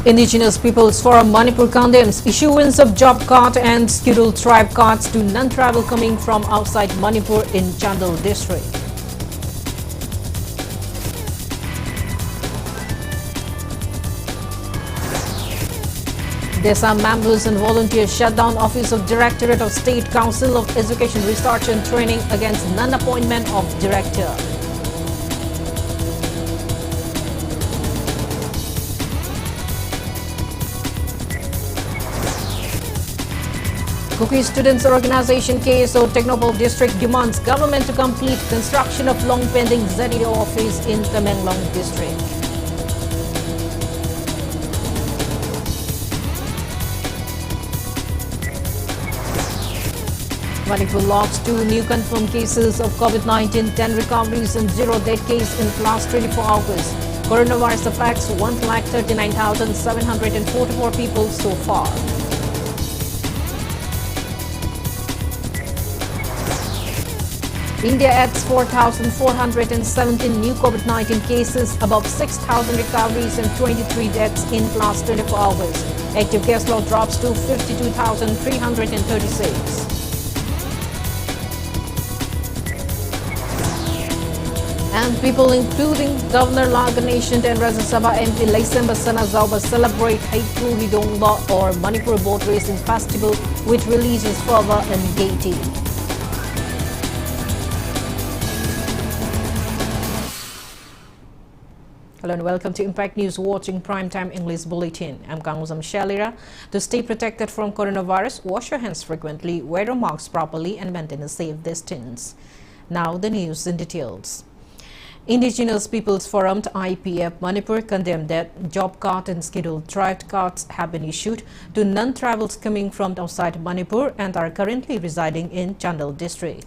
Indigenous Peoples Forum Manipur condemns issuance of job card and scheduled tribe cards to non-tribal coming from outside Manipur in Chandel district. DESA members and volunteers shut down Office of Directorate of State Council of Education Research and Training against non-appointment of director. Cookie Students Organization KSO Technopole District demands government to complete construction of long-pending ZEDO office in Tamenglong District. Manipur logs 2 new confirmed cases of COVID-19, 10 recoveries and 0 dead case in last 24 hours. Coronavirus affects 1,39,744 people so far. India adds 4,417 new COVID-19 cases, above 6,000 recoveries and 23 deaths in last 24 hours. Active case load drops to 52,336. And people including Governor Laganation and Rajya Sabha MP Laisem Basana Zauba celebrate Haiku Hidongba or Manipur Boat Racing Festival with religious fervor and gaiety. Hello and welcome to Impact News watching Primetime English Bulletin. I'm KANGUJAM SHELLYRA. To stay protected from coronavirus, wash your hands frequently, wear your masks properly and maintain a safe distance. Now the news in details. Indigenous Peoples Forum IPF Manipur condemned that job card and scheduled tribe cards have been issued to non-tribals coming from outside Manipur and are currently residing in Chandel district.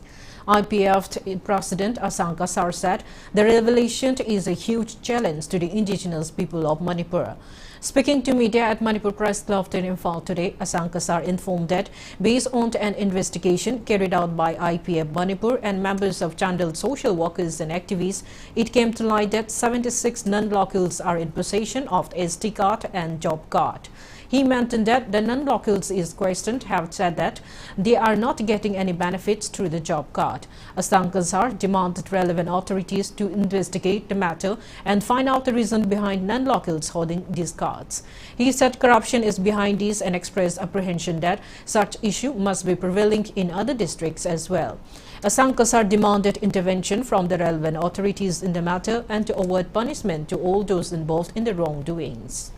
IPF President Asang Kasar said the revelation is a huge challenge to the indigenous people of Manipur. Speaking to media at Manipur Press Club in Imphal today, Asang Kasar informed that based on an investigation carried out by IPF Manipur and members of Chandel social workers and activists, it came to light that 76 non-locals are in possession of SD card and job card. He mentioned that the non-locals is questioned have said that they are not getting any benefits through the job card. Asang Kasar demanded relevant authorities to investigate the matter and find out the reason behind non-locals holding these cards. He said corruption is behind this and expressed apprehension that such issue must be prevailing in other districts as well. Asang Kasar demanded intervention from the relevant authorities in the matter and to award punishment to all those involved in the wrongdoings.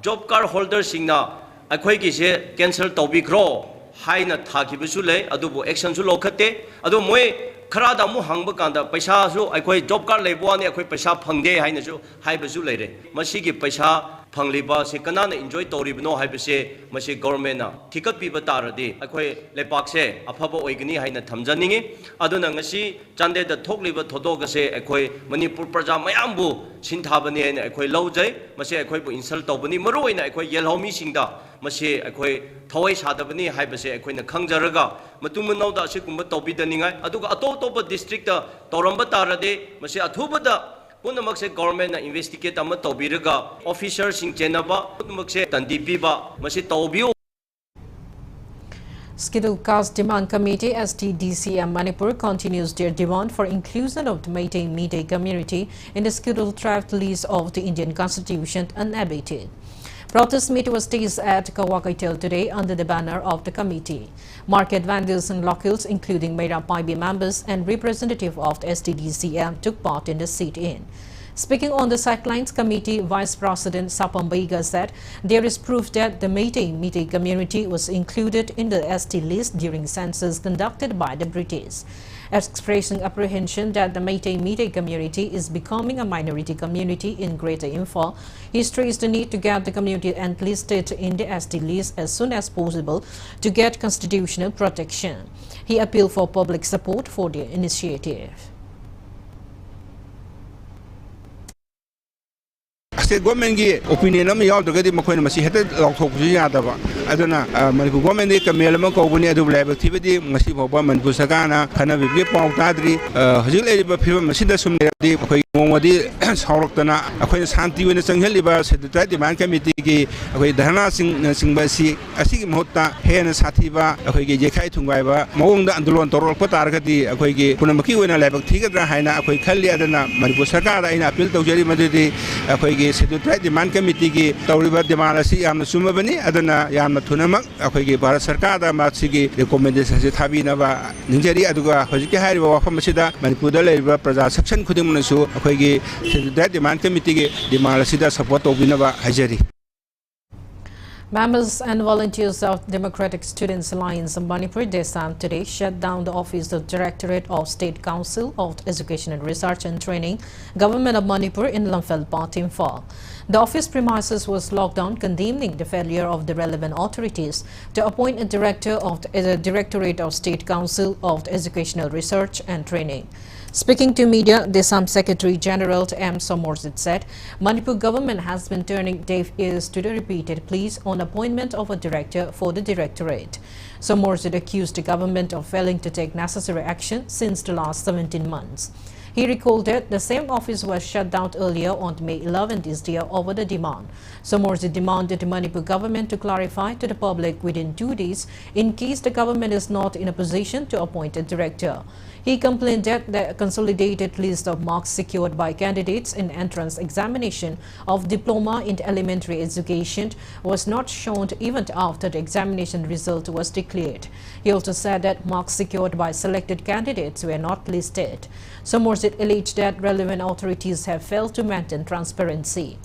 Job card holder singna akhoi ki se cancel tobikro haina thakibusu le adubu action su lokhate adu moi khara da mu hangba kanda paisa su akhoi job card leibo ani akhoi paisa phangde haina su haibusu leire masi gi paisa phangliba se kanana enjoy toribno haibase masi government na thikat piba taradi akhoi lepak se afaba oigni haina thamjaningi aduna ngasi chande da thokliba thodoga se akhoi manipur praja mayambu sinthabani haina akhoi laujai masi akhoi bu insult tobani maroina akhoi yelhomi singda masi akhoi thawai sadabani haibase akhoi na khangjaraga matumno da sikumba tobidaningai aduga atop district ta toramba tarade masi athubada Punamakse government na investigate ama tobiraga officers sing chenaba punamakse tandipiba masi tobiu. Scheduled Caste Demand Committee STDCM Manipur continues their demand for inclusion of the Meitei community in the scheduled draft list of the Indian Constitution unabated. Protest meet was staged at Kawakaitel today under the banner of the committee. Market vendors and locals, including Meira Paibi members and representative of the STDCM, took part in the sit-in. Speaking on the Sidelines Committee, Vice President Sapam Baiga said there is proof that the Meitei community was included in the ST list during census conducted by the British. Expressing apprehension that the Meitei community is becoming a minority community in Greater Imphal, he stressed the need to get the community enlisted in the ST list as soon as possible to get constitutional protection. He appealed for public support for the initiative. state government gi opinion am yaw to gadi makoi na masi heta lok thok ju ya da ba aduna Manipur government ni kamel ma ko buni adu level activity ngasi boba Manipur sakana khana bi pau tadri hajil le ba phim masi da sum di khoi mongodi saurok tana akhoi shanti wena changhel ba secretary demand committee gi akhoi dharna sing ba si asi gi mohta hena sathi ba akhoi gi jekhai thungbai ba mawong da andolon torok pa tar gadi akhoi gi punamaki wena level thigadra haina akhoi khalli adana Manipur sarkar aina appeal tawjari madudi akhoi gi secretary demand committee gi tawriba demand asi yamna sumabani adana yamna thunamak akhoi gi bharat sarkar da ma sigi recommendation se thabi na ba ninjari aduga hojiki hari ba wafam sida Manipur da leiba praja section khuding nasu akhoi gi secretary demand committee gi demand sida support obina ba hajari. Members and volunteers of Democratic Students Alliance of Manipur DESAM today shut down the office of Directorate of State Council of Education and Research and Training, Government of Manipur in Lamphel Part Imphal. The office premises was locked down, condemning the failure of the relevant authorities to appoint a director of the Directorate of State Council of Educational Research and Training. Speaking to media, DESAM Secretary General M. Somorsit said Manipur government has been turning deaf ears to the repeated pleas on appointment of a director for the directorate. Somorsit accused the government of failing to take necessary action since the last 17 months. He recalled that the same office was shut down earlier on May 11 this year over the demand. Somorsit demanded the Manipur government to clarify to the public within 2 days in case the government is not in a position to appoint a director. He complained that the consolidated list of marks secured by candidates in entrance examination of diploma in elementary education was not shown even after the examination result was declared. He also said that marks secured by selected candidates were not listed. Somorsit alleged that relevant authorities have failed to maintain transparency.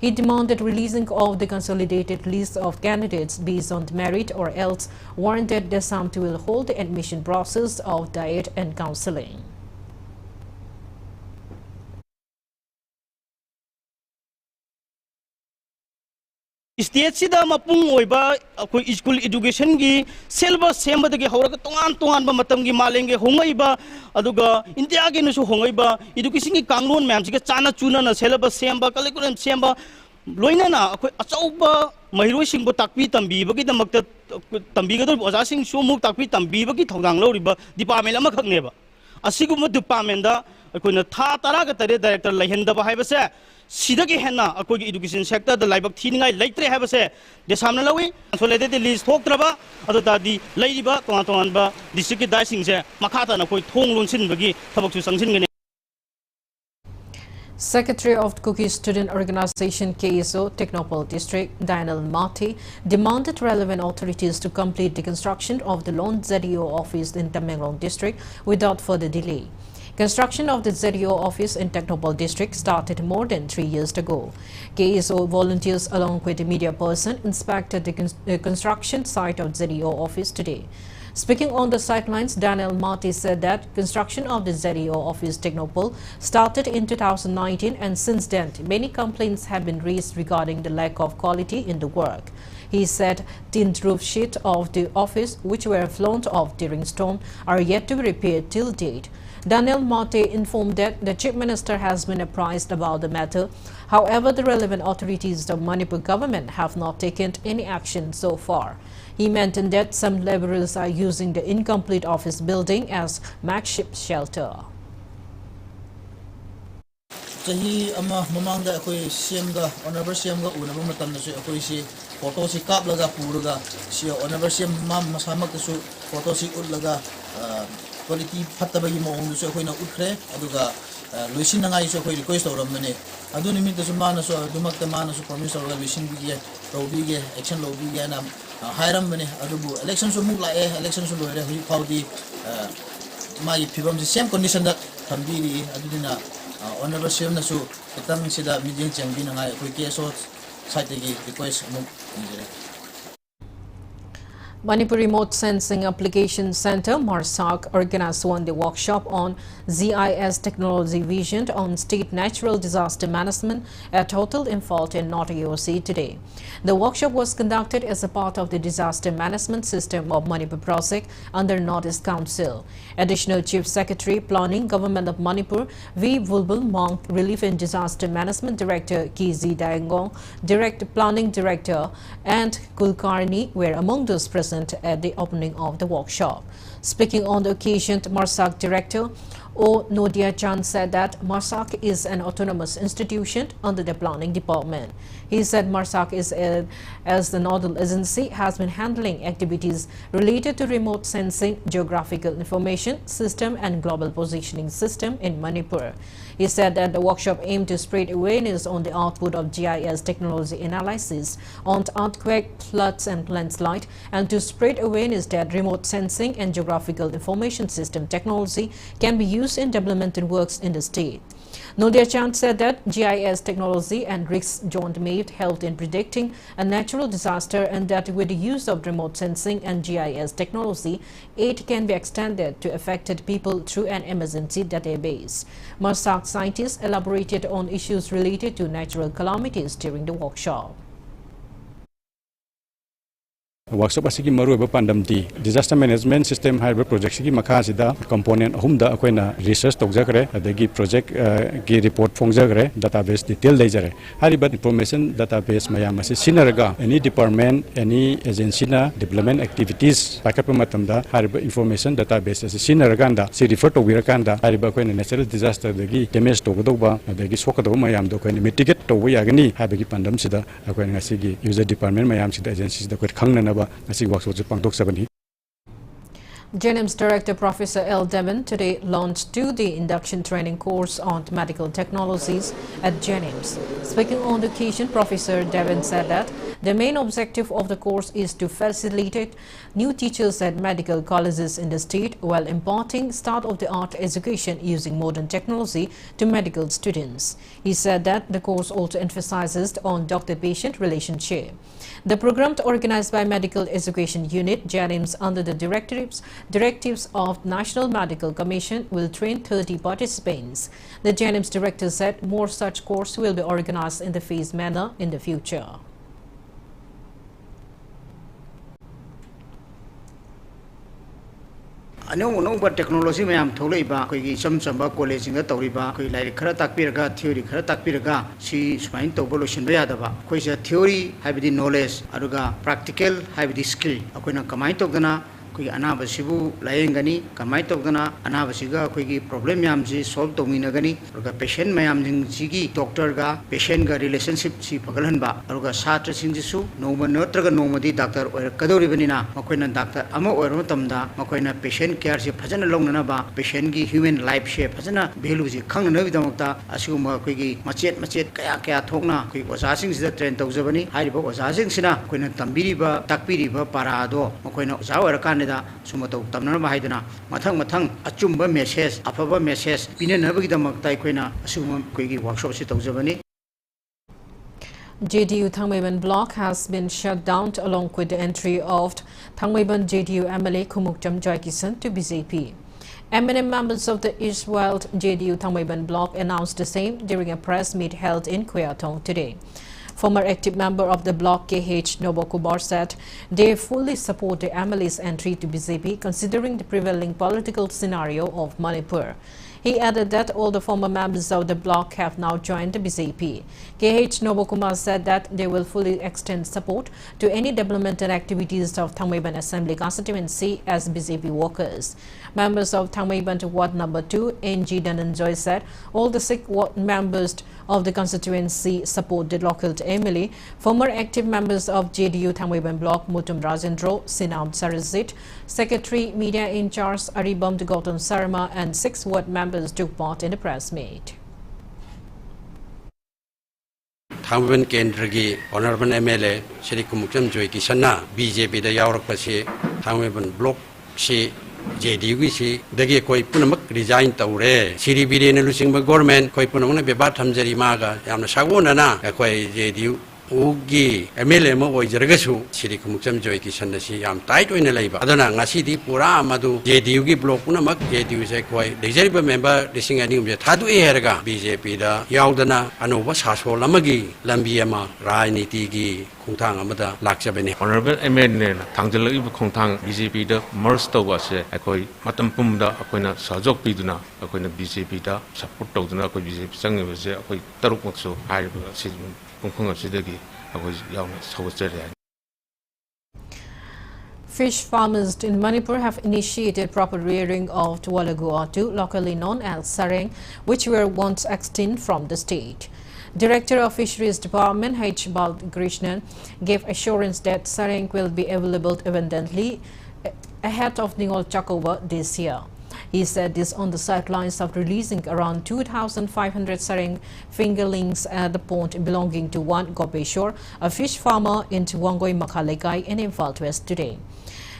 He demanded releasing of the consolidated list of candidates based on merit, or else warranted DESAM to will hold the admission process of diet and counseling. State sida mapung oiba akoi school education gi syllabus sembad gi hawra tongan ba matam gi malenge hongaiba aduga India gi nusu hongaiba education gi kanglon ma'am siga chana chuna na syllabus semba curriculum semba loina na akoi achauba mahiroi sing bo takpi tambi bagi damakta tambi ga do oja sing sumuk takpi tambi bagi thongdang loriba department ama khagneba asiguma department da akoi na tha tara ga tare director lahenda ba haibase Sidaki henna akoi education sector the laibak thiningai leitre habase de samna lawi solete de list thoktraba adota di leiba tongan ba district dai singse makhata na koi thong lonsin bagi thabak chu sangsin gane. Secretary of the Cookie Student Organization KSO Technopole District, Daniel Marty, demanded relevant authorities to complete the construction of the lone ZEO office in Tamenglong District without further delay. Construction of the ZEO office in Technopole District started more than 3 years ago. KSO volunteers along with the media person inspected the construction site of ZEO office today. Speaking on the sidelines, Daniel Marty said that construction of the ZEO office Technopole started in 2019, and since then many complaints have been raised regarding the lack of quality in the work. He said tint roof sheet of the office, which were flown off during storm, are yet to be repaired till date. Daniel Marty informed that the Chief Minister has been apprised about the matter. However, the relevant authorities of Manipur government have not taken any action so far. He mentioned that some laborers are using the incomplete office building as makeshift shelter. Chahi ama mamangda akoi CM-ga honorable CM-ga unaba matamda su akoi si photo si kap laga puraga si honorable CM mam masamak su photo si ut laga quality fattabagi moong su akoi na utkre aduga luisin na ngai su akoi request awramane adu nimit su mana su dumakta mana su promise awra luisin bigi tawbige action lobige na hairam bane adubu election su muk lae election su loire hui phawdi mai phibam si same condition da thambiri adudina honorable CM na su itang sida meeting chambi na ngai akoi KSO site gi request muk nijere. Manipur Remote Sensing Application Center, MARSAC, organized one-day workshop on GIS technology vision on state natural disaster management at Hotel Imphalt in North AOC today. The workshop was conducted as a part of the Disaster Management System of Manipur project under Northeast Council. Additional Chief Secretary, Planning, Government of Manipur, V. Vulbul Monk, Relief and Disaster Management Director, Kizi Dayangong, Planning Director, and Kulkarni were among those present at the opening of the workshop. Speaking on the occasion, MARSAC Director O. Nodia Chan said that MARSAC is an autonomous institution under the Planning Department. He said MARSAC as the nodal agency has been handling activities related to remote sensing, geographical information system and global positioning system in Manipur. He said that the workshop aimed to spread awareness on the output of GIS technology analysis on earthquake, floods and landslide, and to spread awareness that remote sensing and geographical information system technology can be used in development works in the state. Nodia Chand said that GIS technology and risks don't may help in predicting a natural disaster, and that with the use of remote sensing and GIS technology, aid can be extended to affected people through an emergency database. MARSAC scientists elaborated on issues related to natural calamities during the workshop. Workshop asigi maruba pandamti disaster management system hybrid project sigi makasida component ahumda akoina research tokjagre adagi project gi report phongjagre database detail leijare hariba information database mayam asi sinaraga any department any agency na development activities pakapa matamda hariba information database asi sinaraganda si refer to wirakanda hariba akoina natural disaster dagi damage togodoba adagi sokadoba mayam do akoina mitigate to yagani habagi pandam sida akoina ngasigi user department mayam sida agencies da koi khangnana JNIM's Director Professor L. Devin today launched the induction training course on medical technologies at JNIM's. Speaking on the occasion, Professor Devin said that the main objective of the course is to facilitate new teachers at medical colleges in the state while imparting state-of-the-art education using modern technology to medical students. He said that the course also emphasizes on doctor-patient relationship. The program, organized by Medical Education Unit, JNIMS, under the directives of National Medical Commission, will train 30 participants. The JNIMS director said more such courses will be organized in the phased manner in the future. अनौब technology मैम थोलैबा कोई सम Chamba college इंग तौरीबा कोई like खरा ताकपिरगा theory खरा ताकपिरगा सी सुमाइन तौबो lotion यादबा कोई से थ्योरी हाइबदी नॉलेज अरुगा प्रैक्टिकल हाइबदी स्किल अकोइना कमाई तौदना कोई अनाबसिबु लायेंगनी कमाई तौदना अनाबसिगा कोई प्रॉब्लम मैम जी सॉल्व तौमिनगनी अरुगा पेशेंट मैम जिंगी डॉक्टर गा पेशेंट गा रिलेशनशिप सी फगलहनबा अरुगा छात्र सिंजिसु नोमा नत्रगा नोमदी डॉक्टर ओर कदौरिबनिना मकोइना डॉक्टर अमा ओर मतमदा मकोइना पेशेंट केयर से फजना लौननबा पेशेंट की ह्यूमन लाइफ से फजना वैल्यू से खंगनबिदमक्ता असिगुमा कोई मचेत मचेत कया कया थोकना कोई ओजासिंग सिदा ट्रेन तौजबनी हारिबा ओजासिंग सिना कोइना तंबिरिबा ताकपिरिबा पारादो मकोइना ओजा ओरकान सुमतो तमना हाइदना मथंग मथंग अचुम्बा मेसेज अफबा मेसेज पिननबगिदमक्ता अखोइना असुम कोइगी वर्कशॉप से तौजबनी. JDU Thangmaiban block has been shut down along with the entry of Thangmaiban JDU MLA KANGUJAM Kisan to BJP. MNM members of the East World JDU Thangmaiban block announced the same during a press meet held in Kuyatong today. Former active member of the bloc KH Nobokubar said they fully support the MLA's entry to BJP considering the prevailing political scenario of Manipur. He added that all the former members of the bloc have now joined the BJP. KH Nobokumar said that they will fully extend support to any developmental activities of Thangmaiban Assembly constituency as BJP workers. Members of Thangmaiban Ward Number 2, NG Dhananjoy said all the 6 ward members of the constituency support the local MLA. Former active members of JDU Thangmaiban block Mutum Rajendro, Sinam Sarazit, Secretary Media in charge Aribam Gautam Sarma and 6 ward members took part in the press meet. Thangmaiban Kendra ki Honorable MLA Shri KANGUJAM Kisan BJP da yaurapasi Thangmaiban block si JDU si dagi koi punamak resign taure siri bire na lusing ba government koi punamak na bebat hamjari maga yamna sagona na koi JDU 우기 MLM 오이저가수 시리 금uk점 조이 기선다시 얌 타이트오이나 라이바 아더나 nga시디 puरा 아마도 JDU 블록구나 막 JDU세 거의 리저브 멤버 리싱 아니면 다도 에르가 BJP다 야우드나 아노바 사솔 아마기 람비야마 라이니티기 공탕 아마다 락자베니 Honorable MLA 당절이 공탕 BJP다 merge tawase akoi matam pumda akoina sajok piduna akoina BJP다 support tawduna akoi BJP changbase akoi taruk makso haiba si Fish farmers in Manipur have initiated proper rearing of Tualaguatu, locally known as sareng, which were once extinct from the state. Director of Fisheries Department H. Balkrishnan gave assurance that sareng will be available abundantly ahead of Ningol Chakoba this year. He said this on the sidelines of releasing around 2,500 sareng fingerlings at the pond belonging to one Gopeshwar, a fish farmer in Tuangoi Makhalekai in Imphal West today.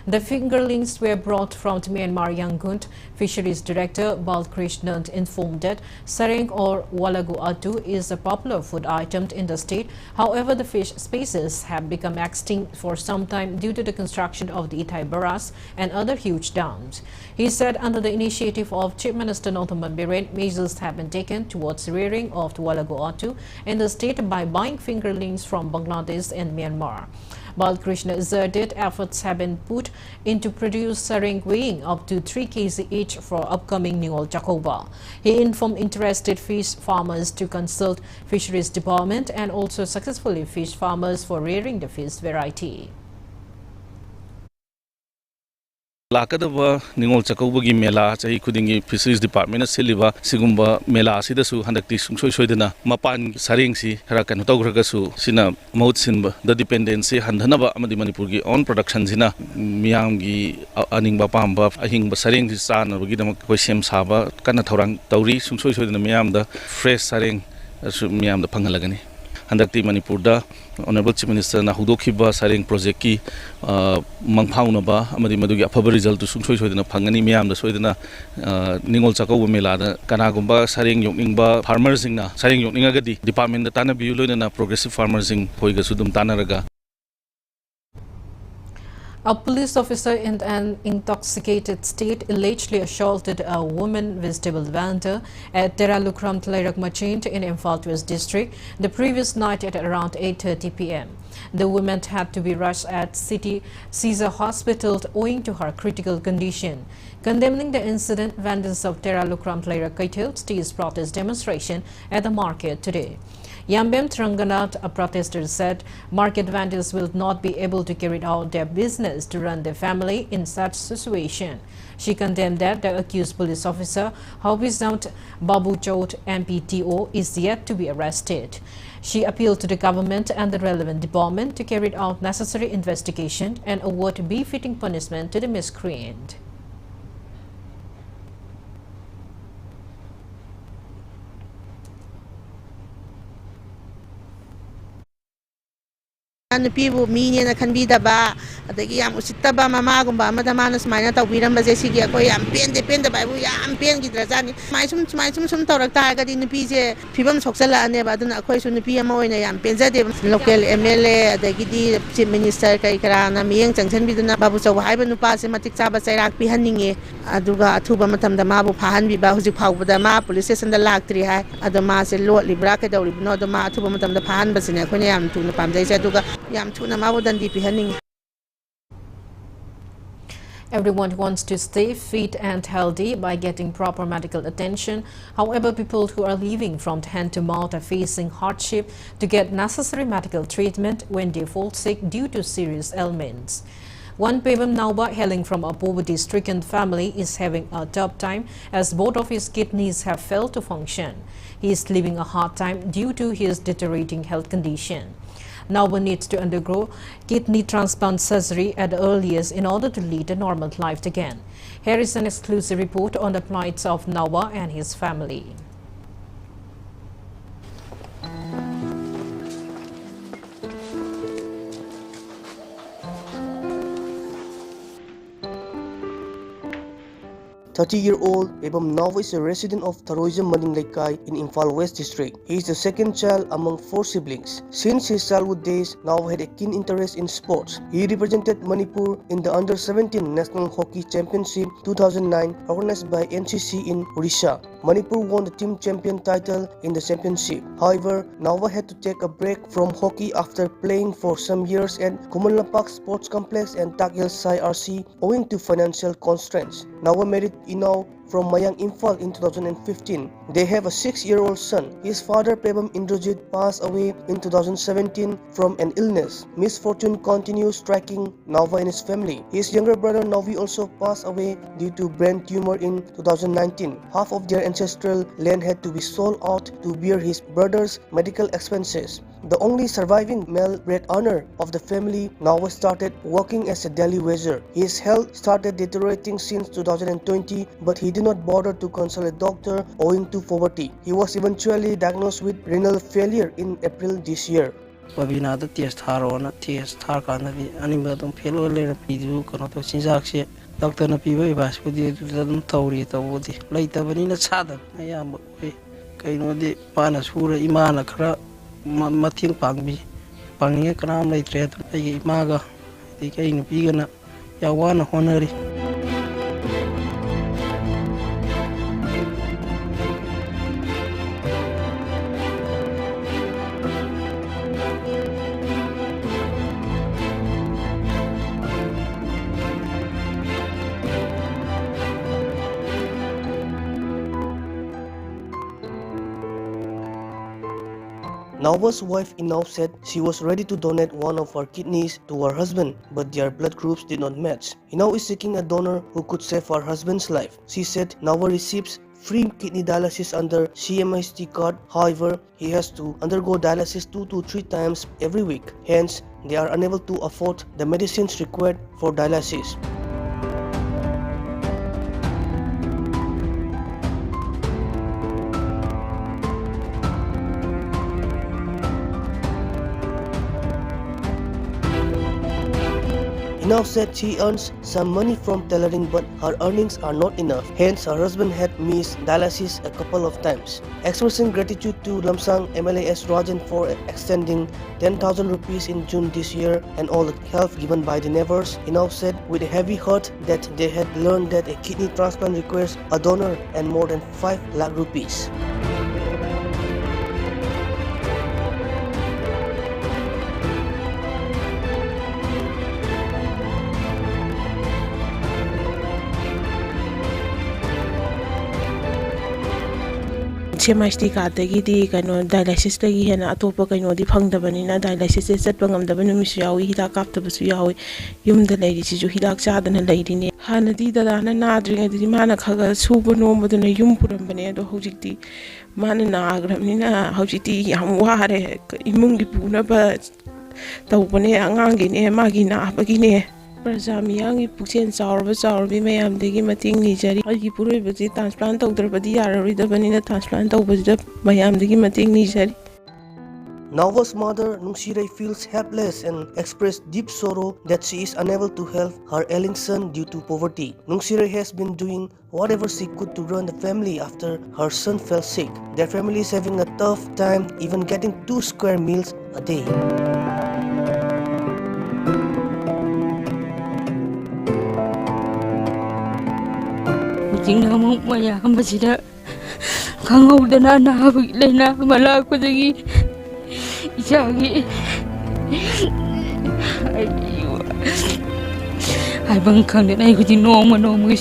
The fingerlings were brought from Myanmar Yangon. Fisheries Director Balkrishnan informed that sareng or walaguatu is a popular food item in the state. However, the fish species have become extinct for some time due to the construction of the Itai Barrage and other huge dams. He said under the initiative of Chief Minister Nonthaman Biren, measures have been taken towards rearing of the walaguatu in the state by buying fingerlings from Bangladesh and Myanmar. Balkrishna asserted efforts have been put into produce sareng weighing up to 3 kg each for upcoming Ningol Chakoba. He informed interested fish farmers to consult Fisheries Department and also successfully fish farmers for rearing the fish variety. Lakadava Ningol Chakobugi Mela, Chahi Kudingi Fisheries Department, Siliva, Sigumba, Mela, Sidasu, Handakti, Sumsoidana, Mapan, Saringsi, Harakan Togragasu, Sina, Moutsinba, the dependency, Handanaba, Amadi Manipurgi, on production Zina, Miyangi, Aningba Pamba, Ahing Basaring, San, Rugidam, Koshim Saba, Kanatorang, Tauri, Sumsoidana Miam, the fresh Saring, Miam, the Pangalagani. Handakti Manipurda, Honorable Chief Minister na Hudokiba sareng project ki mangphaunaba amadi madugi afaba result tu sungsoi soidana phangani miyam da soidana Ningol Chakoba mela da kanagumba sareng yokningba farmers singna sareng yokninga gadi department da tana biu loina progressive farmers sing hoiga sudum tanaraga. A police officer in an intoxicated state allegedly assaulted a woman vegetable vendor at Teralukram Tlayrak Machint in Imphal West district the previous night at around 8:30 p.m. The woman had to be rushed at City Caesar Hospital owing to her critical condition. Condemning the incident, vendors of Teralukram Tlayrak Kaitil staged protest demonstration at the market today. Yambem Tranganat, a protester, said market vendors will not be able to carry out their business to run their family in such situation. She condemned that the accused police officer, Hobizant Babu Chot MPTO, is yet to be arrested. She appealed to the government and the relevant department to carry out necessary investigation and award befitting punishment to the miscreant. Nupibu mini na kanbidaba adagi yam usitaba mamagumba amada manas maina tawbirambaje sigi akoi yam pende baibu yam pen gidrajani maisum tawrakta agadi nupi je phibam soksala ane baduna akoi su nupi ama oina yam penjade local MLA adagi di chief minister kai karana miyeng changchen biduna babu chaw haiba nupa se matik chaba chairak pi haninge aduga athuba matamda mabu phahan biba huji phawbada ma police station da laktri hai adama se lot libra ka dawri no adama athuba matamda phahan basine akoi yam tuna pamjai se aduga Everyone wants to stay fit and healthy by getting proper medical attention. However, people who are living from hand to mouth are facing hardship to get necessary medical treatment when they fall sick due to serious ailments. One Pebam Nauba hailing from a poverty-stricken family is having a tough time as both of his kidneys have failed to function. He is living a hard time due to his deteriorating health condition. Nauba needs to undergo kidney transplant surgery at the earliest in order to lead a normal life again. Here is an exclusive report on the plights of Nauba and his family. 30-year-old Pebam now is a resident of Tharoijam Maninglekai in Imphal West District. He is the second child among 4 siblings. Since his childhood days, Nawa had a keen interest in sports. He represented Manipur in the Under-17 National Hockey Championship 2009 organized by NCC in Odisha. Manipur won the team champion title in the championship. However, Nawa had to take a break from hockey after playing for some years at Kumanlapak Sports Complex and Takyal Sai RC owing to financial constraints. Nawa married Inau from Mayang Imphal in 2015. They have a 6-year-old son. His father Pebam Indrajit passed away in 2017 from an illness. Misfortune continues striking Nawa and his family. His younger brother Navi also passed away due to brain tumor in 2019. Half of their ancestral land had to be sold out to bear his brother's medical expenses. The only surviving male breadwinner of the family, Nawa started working as a daily wager. His health started deteriorating since 2020, but he did not bother to consult a doctor owing to poverty. He was eventually diagnosed with renal failure in April this year. Babina the test harona test harkanavi animatum fellow later pidu konoto sinsaxi doctor na piba bas pudi tauri tawudi later vanina sada ayam kaino de panasura imana kra mating pangbi pangi kanam later ay imaga di kaino pigana yawana honori. Nawa's wife Inau said she was ready to donate one of her kidneys to her husband, but their blood groups did not match. Inau is seeking a donor who could save her husband's life. She said Nawa receives free kidney dialysis under CMST card. However, he has to undergo dialysis 2 to 3 times every week. Hence, they are unable to afford the medicines required for dialysis. Inau said she earns some money from tailoring, but her earnings are not enough. Hence, her husband had missed dialysis a couple of times. Expressing gratitude to Lamsang MLA S. Rajan for extending 10,000 rupees in June this year and all the help given by the neighbors, Inau said with a heavy heart that they had learned that a kidney transplant requires a donor and more than 5 lakh rupees. CMST काटगी दी कनो dialysis लगी है ना अतोप कनो दी फंगदबनी ना dialysis से चट पंगम दबन मिसु यावी हिदा काप्तबसु यावी युमद लेरी सिजु हिदाक चादन लेरीने हानदी दादाना नाद्रिंग दी माना खगा सुब नोमदन युम पुरंबने दो होजिक्ति माना नाग्रमनिना होजिति याम वारे इमुंगी पुनबा तौबने आंगांगिने मागी नाबगिने प्रजा मियांगी पुक्सेन चाउरबी मयामदगी मतिंग निजरी अगी पुरोइबजी ट्रांसप्लांट तौदरबदी याररोइदबनिना ट्रांसप्लांट तौबजिदा मयामदगी मतिंग निजरी. Nawa's mother, Nungsirai, feels helpless and expressed deep sorrow that she is unable to help her ailing son due to poverty. Nungsirai has been doing whatever she could to run the family after her son fell sick. Their family is having a tough time even getting 2 square meals a day. Jinga mo maya masida kangudana na lena malakudagi ijagi ay bang kang na ay kudi no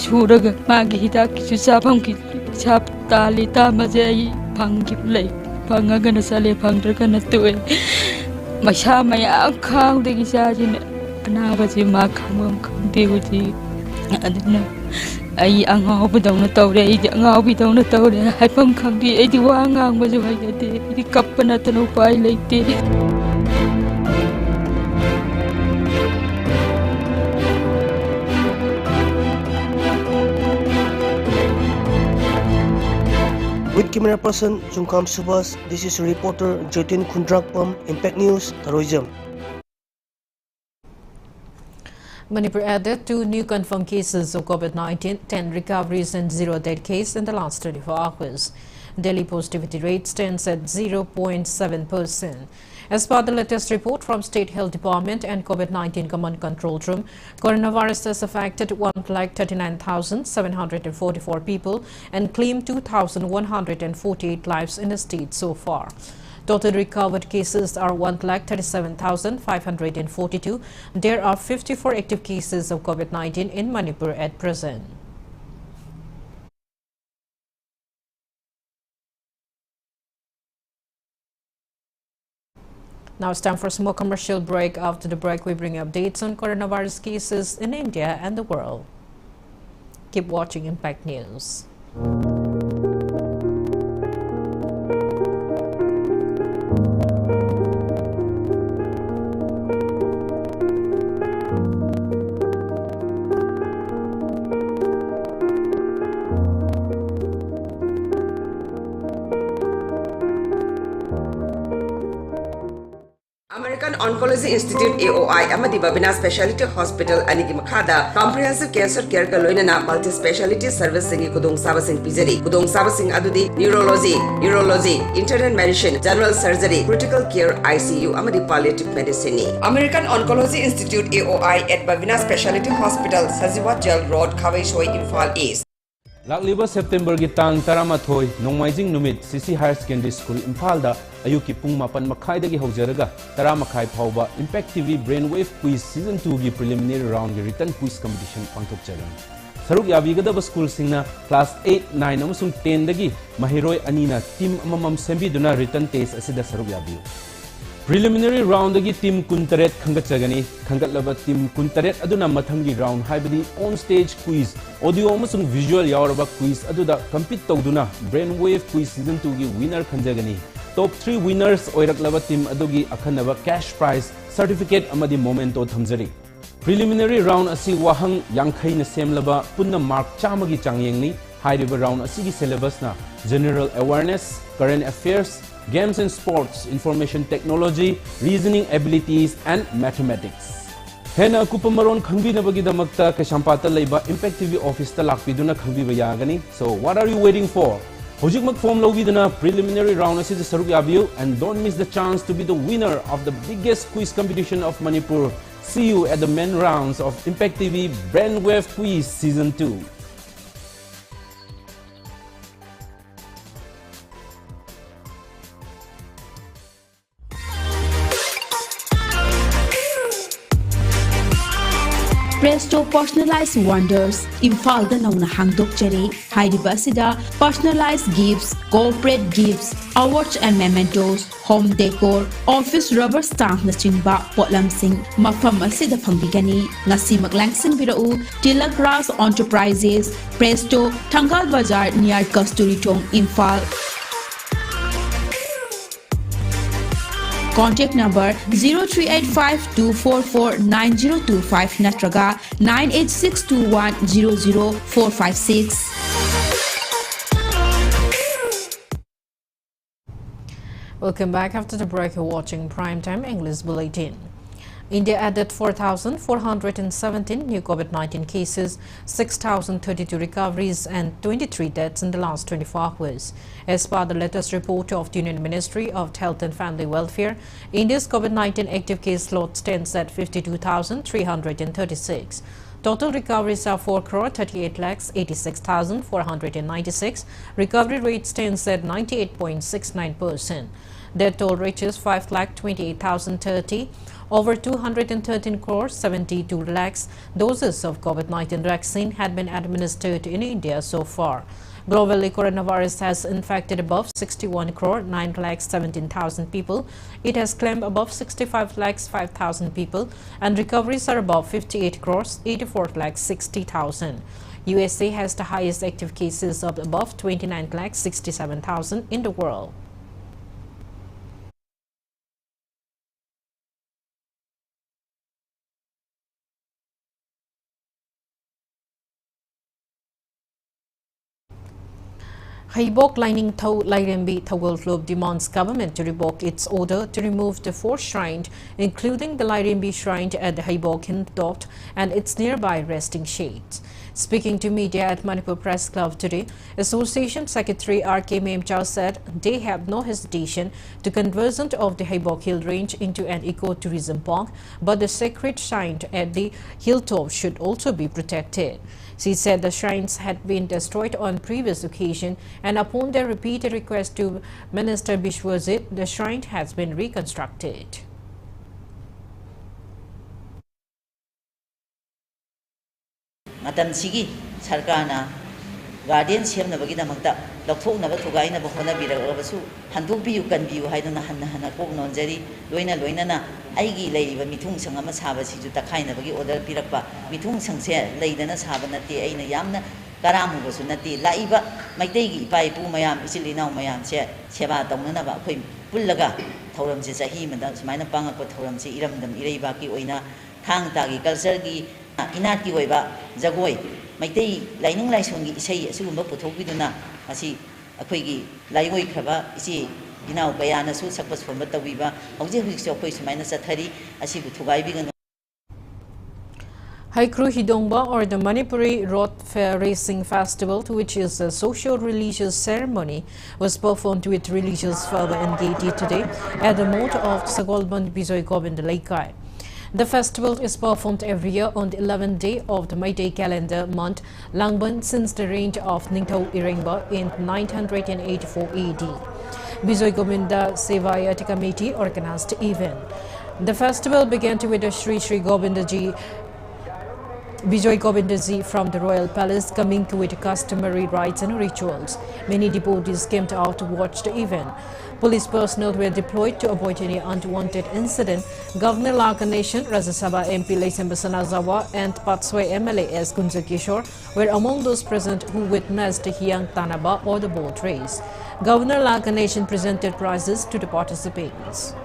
suraga magi hidak su sapam ki sap tali tama jai pangki play pangaga na sale pangdraga na tuwe masya maya kang dagi sa jin na ba ji ma kang de kudi adna ay angaw bidawna tawre ay angaw bidawna tawre ay pangkangdi ay diwangang bajo hayate di kapana tanu pai laite. With camera person Jungkam Subas, this is reporter Jotin Kundrakpam, Impact News, Tharoijam. Manipur added 2 new confirmed cases of COVID-19, 10 recoveries and 0 dead case in the last 24 hours. Daily positivity rate stands at 0.7%. As per the latest report from State Health Department and COVID-19 Command Control Room, coronavirus has affected 139,744 people and claimed 2,148 lives in the state so far. Total recovered cases are 137,542. There are 54 active cases of COVID-19 in Manipur at present. Now it's time for a small commercial break. After the break, we bring you updates on coronavirus cases in India and the world. Keep watching Impact News. American Oncology Institute AOI amadi Babina Specialty Hospital anigi makhada comprehensive cancer care ka loinana multi specialty service singi kudong sabasing pizari kudong sabasing adudi neurology, urology, internal medicine, general surgery, critical care ICU amadi palliative medicine ni American Oncology Institute AOI at Babina Specialty Hospital Sajiwat Jail Road Khawai Soi Imphal East Lakliba September ki tang 13 Nongmaijing numit CC Higher Secondary School Imphalda ayuki pung 8 makhai hojaraga 10 makhai phauba Impact TV Brainwave Quiz Season 2 gi preliminary round gi written quiz competition pangthokchagan saruk yabigadaba school singna class 8 9 amasung 10 dagi mahiroi anina team amamam sembiduna written test asida saruk yabiu Preliminary round dagi team kuntaret khangatchagani khangatlaba team kuntaret aduna mathangi round haibadi on stage quiz audio amasung visual yawaraba quiz aduda compete tawduna Brainwave Quiz Season 2 gi winner khanjagani top 3 winners oiraklaba team adugi akhanaba cash prize certificate amadi momento thamjari Preliminary round asi wahang yankhai na semlaba punna mark chamagi changyengni hairiba round asi gi syllabus na general awareness current affairs games and sports, information technology, reasoning abilities, and mathematics. Hena kupamaron khangbi nabagi damakta Kashampata Laiba Impact TV office ta lakpiduna khangbi bayagani. So what are you waiting for? Hojik mak form lawiduna preliminary round asi saruk yabiu and don't miss the chance to be the winner of the biggest quiz competition of Manipur. See you at the main rounds of Impact TV Brainwave Quiz Season 2. Presto Personalized Wonders, Imphal Nauna Hangdok Cherry, Haidibasida, Personalized Gifts, Corporate Gifts, Awards and Mementos, Home Decor, Office Rubber Stamp Nachingba, Potlam Singh, Mafamasida Pambigani, Nasimak Langsing Birau, Tilak Ras Enterprises, Presto, Tangal Bazar near Kasturi-Tong, Imphal. Contact number 0385-244-9025 Natraga 98621-00456. Welcome back. After the break, you're watching Primetime English Bulletin. India added 4,417 new COVID-19 cases, 6,032 recoveries and 23 deaths in the last 24 hours. As per the latest report of the Union Ministry of Health and Family Welfare, India's COVID-19 active case load stands at 52,336. Total recoveries are 4,38,86,496. Recovery rate stands at 98.69%. Death toll reaches 5,28,030. Over 213 crore 72 lakhs doses of COVID-19 vaccine had been administered in India so far. Globally, coronavirus has infected above 61 crore 9 lakhs 17,000 people. It has claimed above 65 lakhs 5,000 people, and recoveries are above 58 crores 84 lakhs 60,000. USA has the highest active cases of above 29 lakhs 67,000 in the world. Haibok Lining Thau Lairembi Thawal Club demands government to revoke its order to remove the 4 shrines, including the Lairembi shrine at the Haibok Hilltop and its nearby resting shades. Speaking to media at Manipur Press Club today, Association Secretary R.K. Memchao said they have no hesitation to conversion of the Haibok Hill Range into an eco-tourism park, but the sacred shrine at the hilltop should also be protected. She said the shrines had been destroyed on previous occasion, and upon their repeated request to Minister Bishwajit, the shrine has been reconstructed. Matamsigi Sarkana Guardian Semnabagi Namata, Doctor Navatugaina Bohona Birabasu, Handubi, you can view Haidana Hana Pognon Jerry, Luina Luinana, Aigi lady, Mitung Sangamas Habasi to Takaina Bagi or Pirapa, Mitung Sanse, Laydana Sabanati, Aina Yamna, Karamu was Nati, Laiba, Maitegi, Pai Pumayam, Isilina Mayam, Sheba Domanaba, Pulaga, Toram Sahim, and that's Mina Panga, Toram Iram, Irabaki, Oina, Tang Tagi, Kalsergi. Inati Weba, Zagoi, Maitei, Lining Lysongi, say, Sumba Potokiduna, Asi, Aquigi, Laiway Kraba, Isi, Inau Bayana, so suppose from Batawiba, Ozi weeks of place minus a 30, Asi Tugai. Haikru Hidongba, or the Manipuri Road Fair Racing Festival, which is a social-religious ceremony, was performed with religious fervor and gaiety today at the moat of Sagolban Bijoy Govind Laikai. The festival is performed every year on the 11th day of the May Day calendar month, Langban, since the reign of Ningthau Irengba in 984 AD. Bijoy Govinda Sevayati Committee organized the event. The festival began with the Sri Govindaji Bijoy Govindaji from the royal palace coming with customary rites and rituals. Many devotees came out to watch the event. Police personnel were deployed to avoid any unwanted incident. Governor Lakanation, Rajya Sabha MP Laisembasana Zawa and Patsway MLA S. Kunja Kishore were among those present who witnessed the Hiyang Tanaba or the boat race. Governor Lakanation presented prizes to the participants.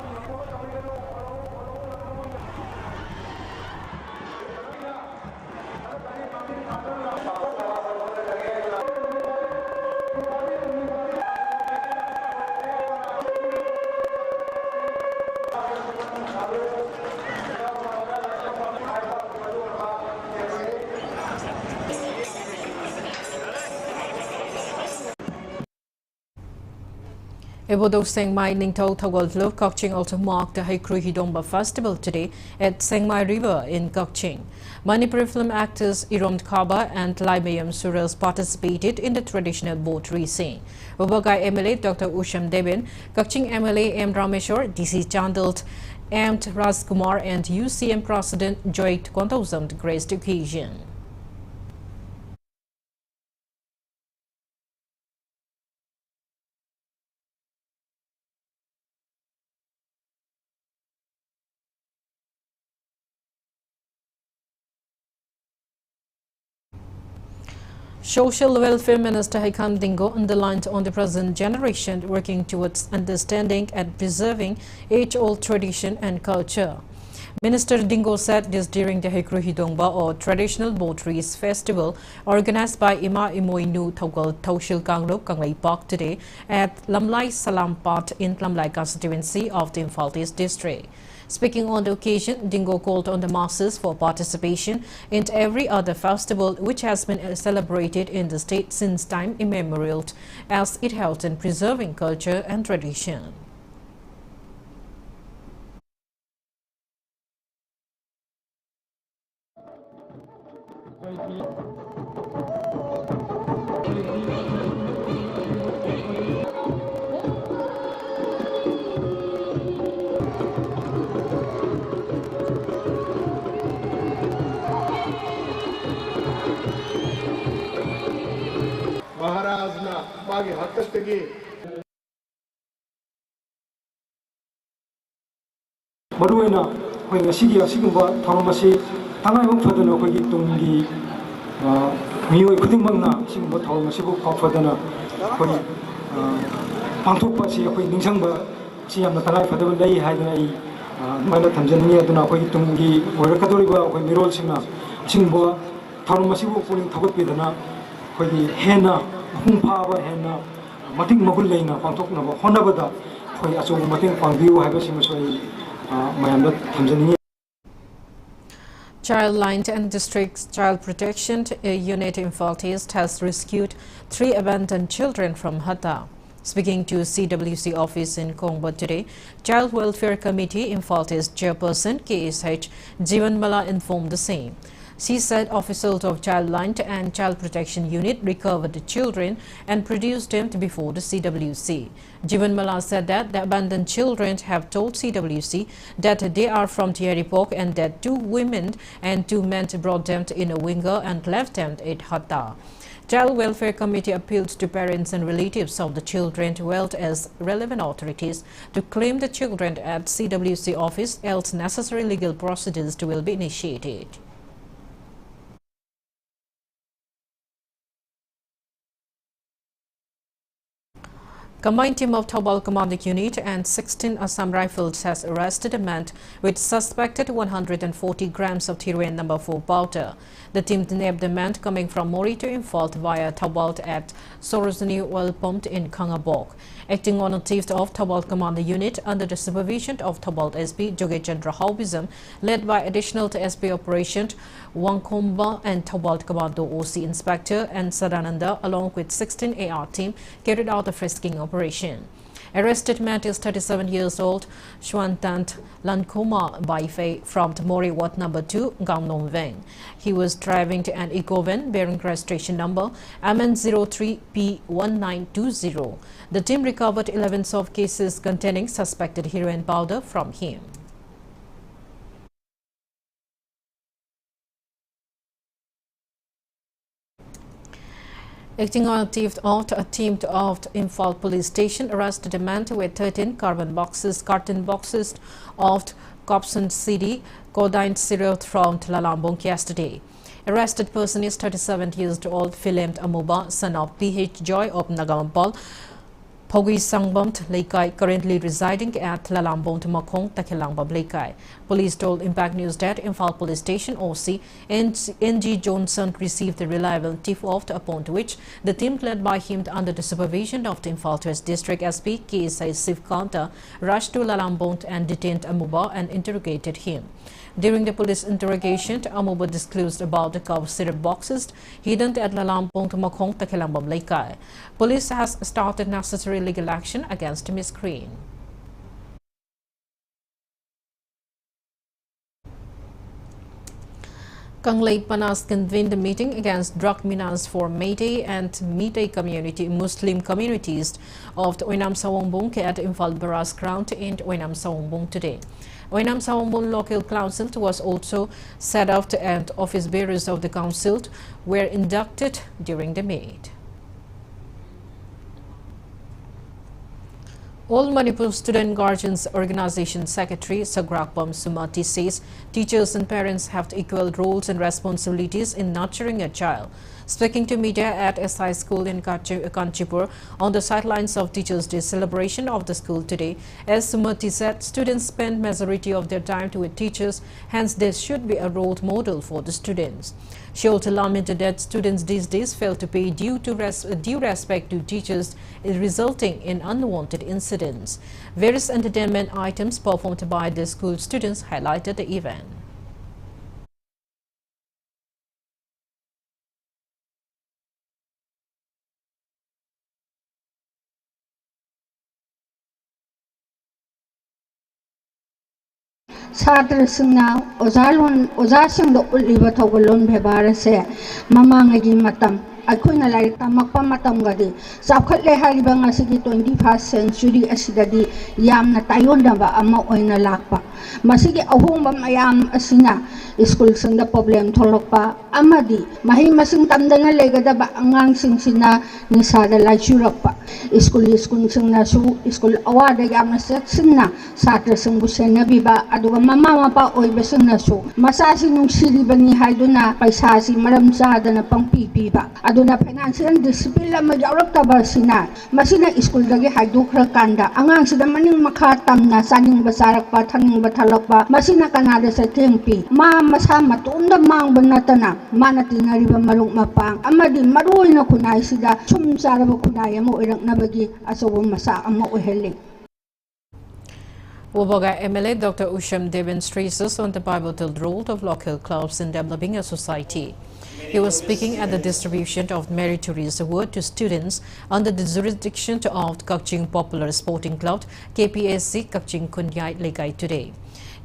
Ebodo Sengmai Ningthau Thawal Club Kokching also marked the Haikru Hidongba festival today at Sengmai River in Kokching. Manipur film actors Irom Khaba and Laimayam Surels participated in the traditional boat racing. Wabagai MLA Dr. Usham Debin, Kokching MLA M. Rameshwar, DC Chandalt, M. Rajkumar and UCM President Joy Konthausam graced the occasion. Social Welfare Minister Haikam Dingo underlined on the present generation working towards understanding and preserving age-old tradition and culture. Minister Dingo said this during the Haikru Hidongba or Traditional Boat Race Festival organized by Ima Imoinu Thawal Thaushil Kanglok Kanglai Park today at Lamlai Salam Part in Lamlai constituency of the Imphal East district. Speaking on the occasion, Dingo called on the masses for participation in every other festival which has been celebrated in the state since time immemorial, as it helps in preserving culture and tradition. Maharajna magi hattastagi maruena hoi ngasigi asigumba tharamasi tangai fadana hoi tungi mioi khudingmangna sigumba tharamasi bu fadana hoi pangthokpasi hoi ningsangba si yamna tangai fadaba lei haidana ai mana thamjani aduna hoi tungi oirakadoriba hoi mirol singna sigumba tharamasi bu puling thagotpidana hoi hena hung phaba hena mating magul leina pangthoknaba honabada khoi achobu mating pangbiu haibasing soi mayamda thamjani. Childline and District Child Protection Unit Imphal East has rescued 3 abandoned children from Hatta. Speaking to CWC office in Kongba today, Child Welfare Committee Imphal East Chairperson KSH Jivanmala informed the same. She said officials of Childline and Child Protection Unit recovered the children and produced them before the CWC. Jivanmala said that the abandoned children have told CWC that they are from Tieripok and that 2 women and 2 men brought them in a winger and left them at Hatta. Child Welfare Committee appealed to parents and relatives of the children as well as relevant authorities to claim the children at CWC office, else necessary legal procedures will be initiated. Combined team of Thobal Commanding Unit and 16 Assam Rifles has arrested a man with suspected 140 grams of heroin number 4 powder. The team nabbed the man coming from Mori to Imphal via Thobal at Sorosani oil pump in Kangabok. Acting on a thief of Thobal Commanding Unit under the supervision of Thobal SP Joge Chandra Haubism, led by additional SP Operation Wangkomba and Thobal Commando OC Inspector and Sadananda along with 16 AR team carried out the frisking operation. Arrested man is 37 years old, Shwantant Lankoma Baife from Mori Wat number 2, Gamnom Veng. He was driving to an eco-van bearing registration number MN03P1920. The team recovered 11 soft cases containing suspected heroin powder from him. Acting on a team of Imphal Police Station arrested a man with 13 carton boxes of Copson CD codeine cereal from Tlalambong yesterday. Arrested person is 37 years old Philem Amuba, son of PH Joy of Nagampal, Pogi Sangbamt Leikai, currently residing at Tlalambong Makong, Takilangbam Leikai. Police told Impact News that Imphal Police Station OC NG Johnson received the reliable tip-off, upon which the team led by him under the supervision of the Imphal West District SP KSI Sif Kanta rushed to Tlalambong and detained Amuba and interrogated him. During the police interrogation, Amuba disclosed about the cough syrup boxes hidden at Tlalambong Makong, Takilangbam Leikai. Police has started necessary legal action against Ms. Green. Kanglei Panas convened a meeting against drug menace for Meitei and Meitei community Muslim communities of the Oinam Sawongbong at Imphal Barrage Ground in Oinam Sawongbong today. Oinam Sawongbong local council was also set up and office bearers of the council were inducted during the meet. All Manipur Student Guardians Organization Secretary Sagrakpam Sumati says teachers and parents have equal roles and responsibilities in nurturing a child. Speaking to media at SI School in Kanchipur on the sidelines of Teachers' Day celebration of the school today, as Sumati said, students spend majority of their time with teachers, hence there should be a role model for the students. She also lamented that students these days fail to pay due respect to teachers, resulting in unwanted incidents. Various entertainment items performed by the school students highlighted the event. Satrasingna Ozasing Uliva Togolon Bebarase, Mamangagi Matam, Akuna like Tamakpa Matam Gadi, Sakale Haribanga Sigi 21st century Asidadi, Yam Natayondaba, Ama Oina Lakpa, Masigi Ahumba Mayam Asina, School Sunda Problem Tolopa, Amadi, Mahimasing Tandana Legadaba Angang Singsina, Nisada La Churapa. school singna su school award yamna seksina satra singbu senabiba aduga mama mapa oiba singna su masasi nung silibani haiduna paisa si maram sadana pangpi piba aduna financial discipline la majawrak tabasina masina school dagi haidukra kanda angang sida maning makha tamna saning basarak pa thaning bathalak pa masina kanada sa tempi ma masa matunda mang banatana manatina riba marung mapang amadi maruy na kunay sida sum saraba kunay mo irang nabagi asawa masa ama uheli. Woboga MLA Dr. Usham demonstrates on the pivotal role of local clubs in developing a society. He was speaking at the distribution of meritorious award to students under the jurisdiction of Kakching Popular Sporting Club, KPSC Kakching Kunyai Legai today.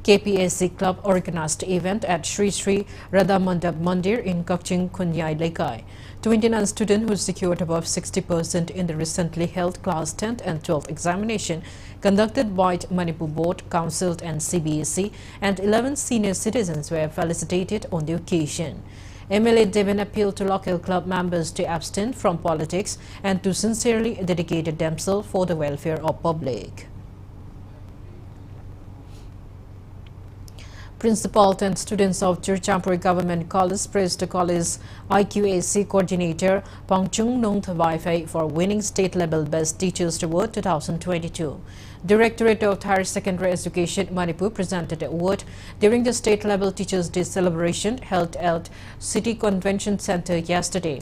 KPSC Club organized the event at Sri Sri Radha Mandap Mandir in Kakching Kunyai Legai. 29 students who secured above 60% in the recently held Class 10 and 12 examination conducted by Manipur Board, Council and CBSE, and 11 senior citizens were felicitated on the occasion. MLA Devin appealed to local club members to abstain from politics and to sincerely dedicate themselves for the welfare of public. Principals and students of Churchampur Government College praised the college's IQAC coordinator Pangchung Nongthawai for winning state-level Best Teachers Award 2022. Directorate of Higher Secondary Education Manipur presented the award during the state-level Teachers' Day celebration held at City Convention Center yesterday.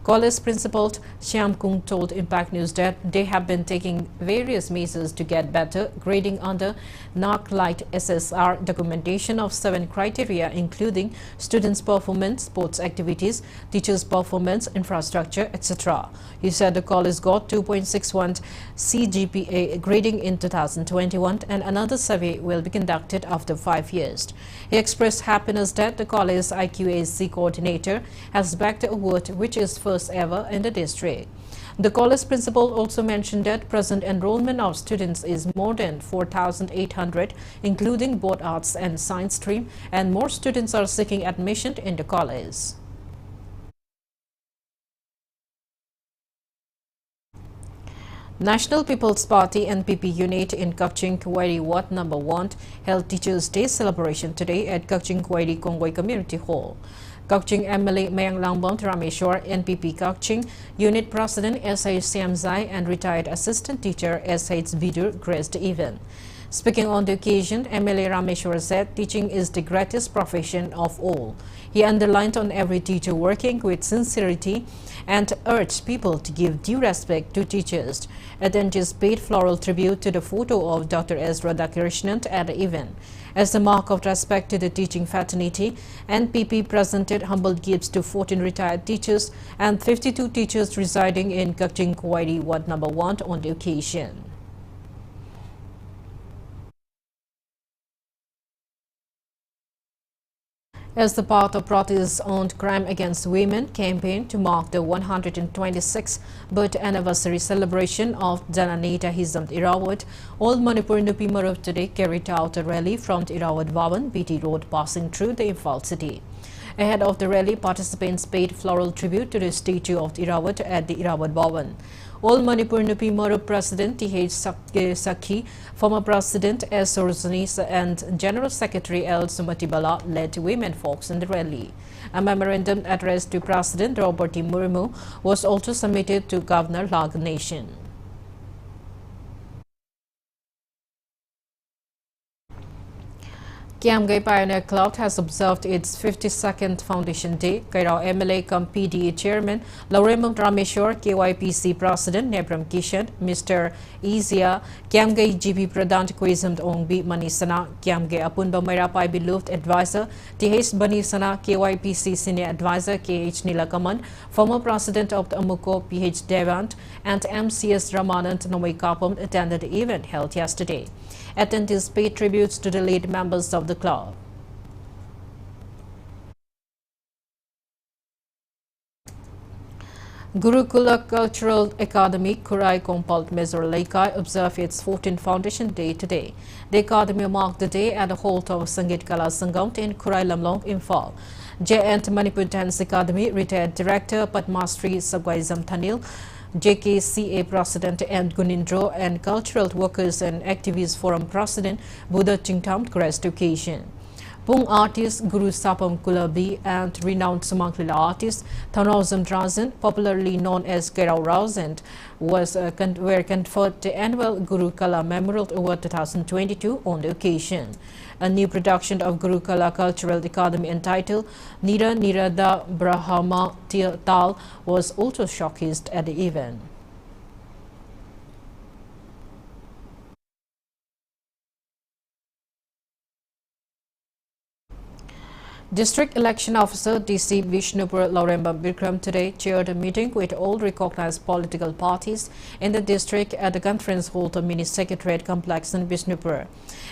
College principal Shyam Kung told Impact News that they have been taking various measures to get better grading under NARC Light SSR documentation of 7 criteria, including students' performance, sports activities, teachers' performance, infrastructure, etc. He said the college got 2.61 CGPA grading in 2021 and another survey will be conducted after 5 years. He expressed happiness that the college's IQAC coordinator has backed the award, which is first ever in the district. The college principal also mentioned that present enrollment of students is more than 4,800, including both arts and science stream, and more students are seeking admission in the college. National People's Party NPP unit in Kakching Kuwairi Ward No. 1 held Teachers' Day celebration today at Kakching Kuwairi Kongwai Community Hall. Kakching MLA Mayang Langbom Rameshwar, NPP Kakching Unit President SH Siamzai and retired Assistant Teacher SH Vidur graced the event. Speaking on the occasion, MLA Rameshwar said teaching is the greatest profession of all. He underlined on every teacher working with sincerity and urged people to give due respect to teachers. Attendees paid floral tribute to the photo of Dr. S. Radhakrishnan at the event. As a mark of respect to the teaching fraternity, NPP presented humble gifts to 14 retired teachers and 52 teachers residing in Kakching Kuwairi Ward No. 1 on the occasion. As the part of protests on crime against women campaign to mark the 126th birth anniversary celebration of Jananita Hizam Irawat, all Manipur Nupi Maruv today carried out a rally from Irawat Bhavan BT Road passing through the Imphal city. Ahead of the rally, participants paid floral tribute to the statue of Irawat at the Irawat Bhavan. All Manipur Nupi Maruv President T.H. Sakhi, former President S. Orzanis and General Secretary L. Sumatibala led women folks in the rally. A memorandum addressed to President Robert T. Murmu was also submitted to Governor Lag Nation. Kiamgai Pioneer Club has observed its 52nd Foundation Day. Kairao MLA cum PDA Chairman Lauremam Rameshwar, KYPC President Nebram Kishan, Mr. Izia, Kiamgai GB Pradhan Kwezam Ongbi Manisana, Kiamgai Apunba Mairapai Beloved Advisor, TH Banisana, KYPC Senior Advisor KH Nilakaman, former President of the Amuko PH Devant, and MCS Ramanand Nomai Kapam attended the event held yesterday. Attendees paid tributes to the late members of the club. Gurukula Cultural Academy, Kurai Kompalt Mezor Laikai, observed its 14th Foundation Day today. The academy marked the day at the Hall of Sangit Kala Sangam in Kurai Lamlong, Imphal. J. Manipur Dance Academy retired Director Padmasri Sagwaizam Thanil JKCA President M. Gunindro and Cultural Workers and Activists Forum President Buddha Chingtam graced the occasion. Pung artist Guru Sapam Kulabi and renowned Sumanglila artist Thanozam Drazen, popularly known as Kerau Rausand, were conferred the annual Guru Kala Memorial Award 2022 on the occasion. A new production of Guru Kala Cultural Academy entitled Nira Nirada Brahma Tal was also showcased at the event. District Election Officer DC Vishnupur Lauremba Bikram today chaired a meeting with all recognized political parties in the district at the conference hall of Mini Secretariat Complex in Vishnupur.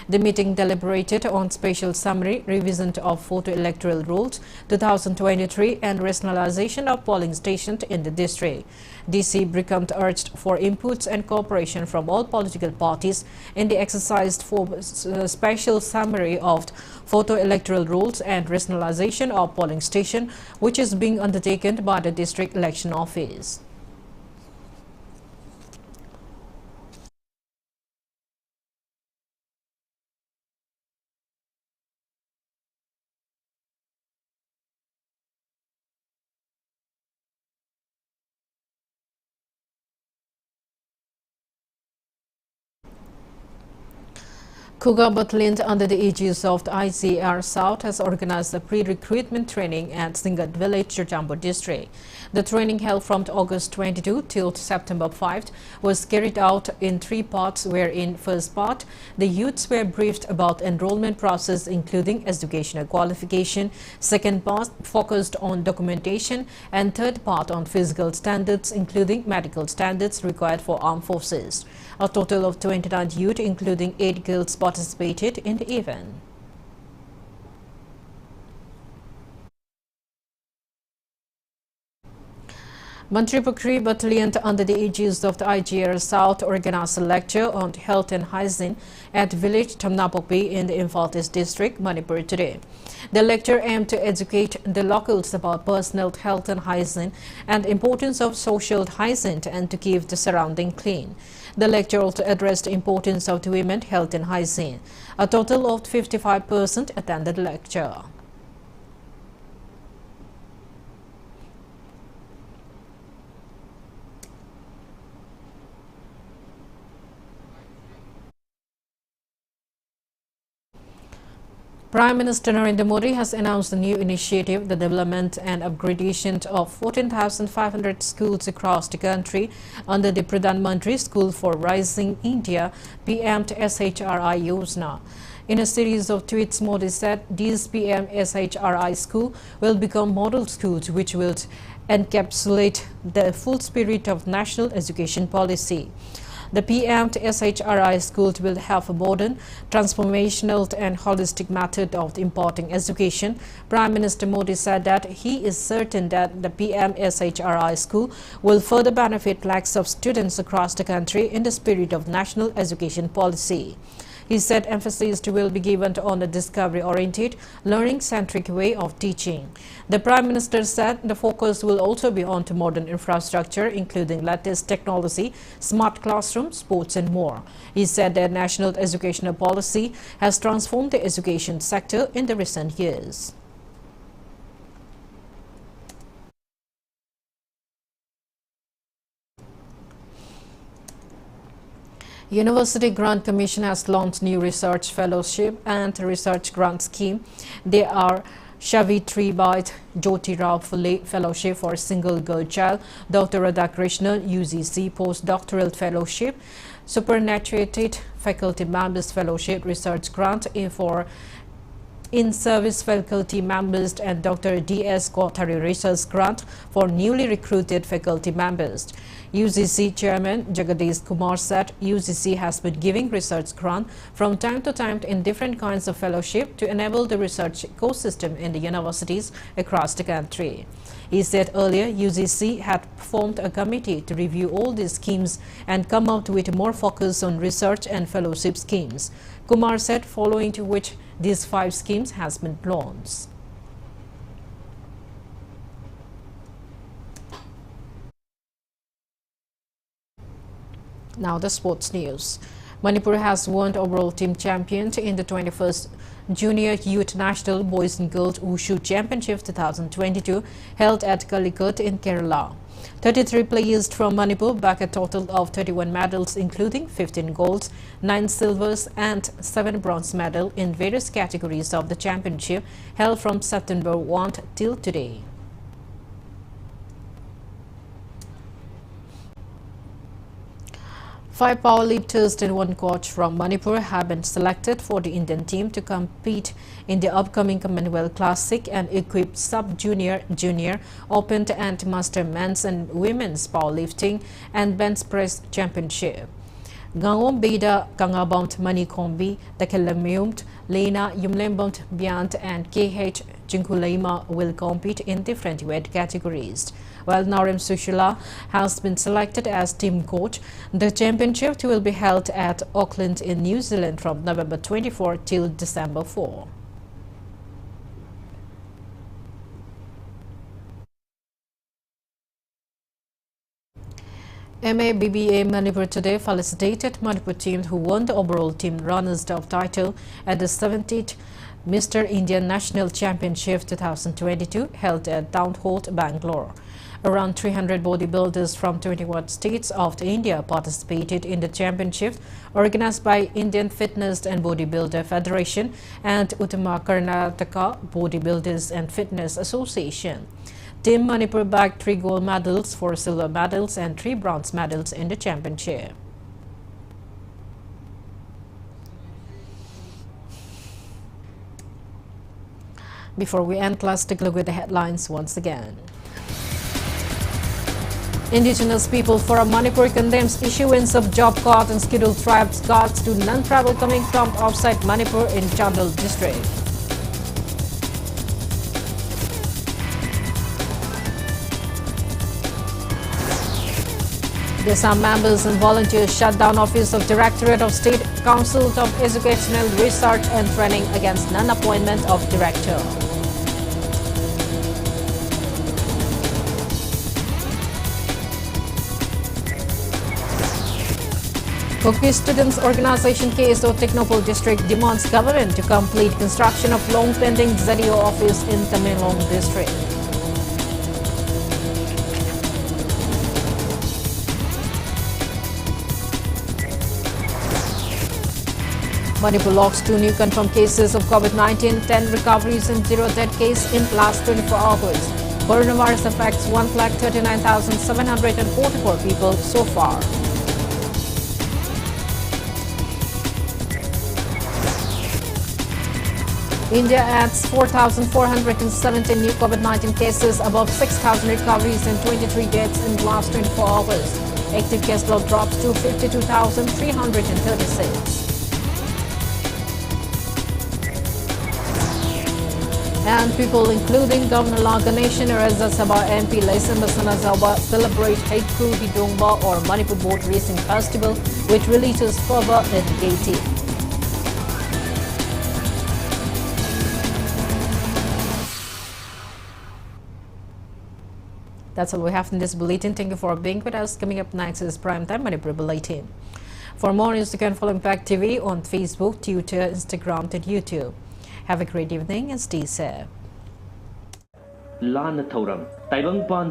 The meeting deliberated on special summary, revision of photo electoral rules 2023 and rationalization of polling stations in the district. DC Bikram urged for inputs and cooperation from all political parties in the exercise for special summary of photo electoral rules and rationalization of polling station, which is being undertaken by the District Election Office. Cougar Battalion under the aegis of the ICAR South has organized a pre-recruitment training at Singat Village, Churchambo District. The training held from August 22 till September 5 was carried out in 3 parts, wherein first part, the youths were briefed about enrollment process including educational qualification, second part focused on documentation, and third part on physical standards including medical standards required for armed forces. A total of 29 youth including 8 girls participated in the event. Mantripukri Battalion under the aegis of the IGR South organized a lecture on health and hygiene at village Tamnapokpi in the Imphal East District, Manipur today. The lecture aimed to educate the locals about personal health and hygiene and importance of social hygiene and to keep the surrounding clean. The lecture also addressed the importance of the women's health and hygiene. A total of 55% attended the lecture. Prime Minister Narendra Modi has announced a new initiative, the development and upgradation of 14,500 schools across the country under the Pradhan Mantri School for Rising India PM SHRI Yojana. In a series of tweets, Modi said these PM SHRI school will become model schools which will encapsulate the full spirit of national education policy. The PM SHRI schools will have a modern, transformational and holistic method of imparting education. Prime Minister Modi said that he is certain that the PM SHRI school will further benefit lakhs of students across the country in the spirit of national education policy. He said emphasis will be given on the discovery-oriented, learning-centric way of teaching. The Prime Minister said the focus will also be on to modern infrastructure, including latest technology, smart classrooms, sports and more. He said that national educational policy has transformed the education sector in the recent years. University Grant Commission has launched new research fellowship and research grant scheme. They are Shavitribai Jyoti Rao Fellowship for a Single Girl Child, Dr. Radhakrishnan UGC Postdoctoral Fellowship, Superannuated Faculty Members Fellowship Research Grant for in-service faculty members, and Dr. D.S. Kothari Research Grant for newly recruited faculty members. UGC Chairman Jagadish Kumar said UGC has been giving research grant from time to time in different kinds of fellowship to enable the research ecosystem in the universities across the country. He said earlier UGC had formed a committee to review all these schemes and come out with more focus on research and fellowship schemes. Kumar said following to which these 5 schemes has been launched. Now the sports news. Manipur has won the overall team champion in the 21st Junior Youth National Boys and Girls Wushu Championship 2022 held at Calicut in Kerala. 33 players from Manipur bagged a total of 31 medals, including 15 golds, 9 silvers and 7 bronze medals in various categories of the championship held from September 1 till today. Five powerlifters and one coach from Manipur have been selected for the Indian team to compete in the upcoming Commonwealth Classic and equipped Sub-Junior, Junior, Open and Master Men's and Women's Powerlifting and Bench Press Championship. Gangom Beda Kangabomt Manikombi, Takelamyumt, Lena Yumlembomt Biant and KH Jinkulema will compete in different weight categories. While Narem Sushila has been selected as team coach, the championship will be held at Auckland in New Zealand from November 24 till December 4. MABBA Manipur today felicitated Manipur team who won the overall team runners-up title at the 70th Mr. Indian National Championship 2022 held at Town Hall, Bangalore. Around 300 bodybuilders from 21 states of India participated in the championship organized by Indian Fitness and Bodybuilder Federation and Uttama Karnataka Bodybuilders and Fitness Association. Team Manipur bagged 3 gold medals, 4 silver medals and 3 bronze medals in the championship. Before we end, let's take a look at the headlines once again. Indigenous People Forum Manipur condemns issuance of job card and scheduled tribes cards to non-tribal coming from outside Manipur in Chandel district. The Assam members and volunteers shut down Office of Directorate of State Council of Educational Research and Training against non-appointment of director. Koki Students Organization KSO Technopol District demands government to complete construction of long-pending ZDO office in Tamenglong District. Manipur logs 2 new confirmed cases of COVID-19, 10 recoveries and 0 dead case in last 24 hours. Coronavirus affects 1,39,744 people so far. India adds 4,417 new COVID-19 cases, above 6,000 recoveries and 23 deaths in the last 24 hours. Active case load drops to 52,336. And people including Governor Ganeshan Reza Sabha MP Laisan Basanazawa celebrate Haiku Hidongba or Manipur Boat Racing Festival with religious fervor and gaiety. That's all we have in this bulletin. Thank you for being with us. Coming up next is Primetime Manipur Bulletin. For more news, you can follow Impact TV on Facebook, Twitter, Instagram, and YouTube. Have a great evening and stay safe.